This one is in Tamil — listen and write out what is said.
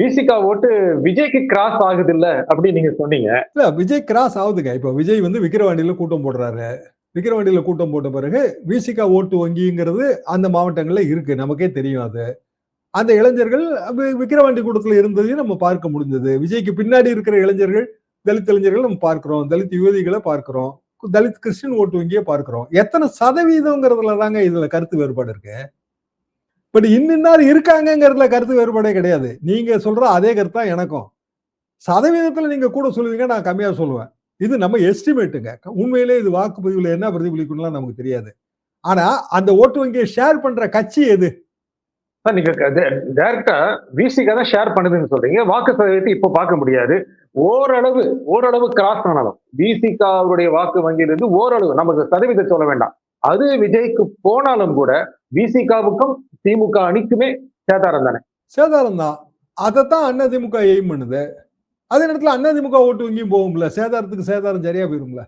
விசிகா ஓட்டு விஜய்க்கு கிராஸ் ஆகுது இல்ல அப்படின்னு நீங்க சொன்னீங்க. இல்ல விஜய் கிராஸ் ஆகுதுங்க. இப்ப விஜய் வந்து விக்கிரவாண்டியில கூட்டம் போடுறாரு. விக்கிரவாண்டியில கூட்டம் போட்ட பிறகு விசிகா ஓட்டு வங்கிங்கிறது அந்த மாவட்டங்கள்ல இருக்கு. நமக்கே தெரியும் அது. அந்த இளைஞர்கள் விக்கிரவாண்டி கூட்டத்தில் இருந்ததையும் நம்ம பார்க்க முடிஞ்சது. விஜய்க்கு பின்னாடி இருக்கிற இளைஞர்கள், தலித் இளைஞர்கள் நம்ம பார்க்கிறோம். தலித் யுவதிகளை பார்க்கிறோம். தலித் கிறிஸ்டின் ஓட்டு வங்கியை பார்க்கிறோம். எத்தனை சதவீதம்ங்கிறதுல தாங்க இதுல கருத்து வேறுபாடு இருக்கு. பட் இன்னின்னார் இருக்காங்கிறதுல கருத்து வேறுபாடே கிடையாது. நீங்க சொல்ற அதே கருத்து தான் எனக்கும். சதவீதத்துல நீங்க கூட சொல்லுவீங்க, நான் கம்மியா சொல்லுவேன். இது நம்ம எஸ்டிமேட்டுங்க. உண்மையிலே இது வாக்குப்பதிவுல என்ன பிரதிபலிக்கும்லாம் நமக்கு தெரியாது. ஆனா அந்த ஓட்டு வங்கியை ஷேர் பண்ற கட்சி எது? நீங்க டைரக்டா விசிகா தான் ஷேர் பண்ணுதுன்னு சொல்றீங்க. வாக்கு சதவீதத்தை இப்ப பார்க்க முடியாது. ஓரளவு கிராஸ் ஆனாலும் விசிகா அவருடைய வாக்கு வங்கியிலிருந்து ஓரளவு நமக்கு சதவீதம் சொல்ல வேண்டாம். அது விஜய்க்கு போனாலும் கூட விசிகாவுக்கும் திமுக அணிக்குமே சேதாரம் தானே. சேதாரம் தான். அதைத்தான் அதிமுக எய்ம் பண்ணுது. அதே நேரத்துல அதிமுக ஓட்டு வங்கியும் போகும்ல. சேதாரத்துக்கு சேதாரம் சரியா போயிரும்ல.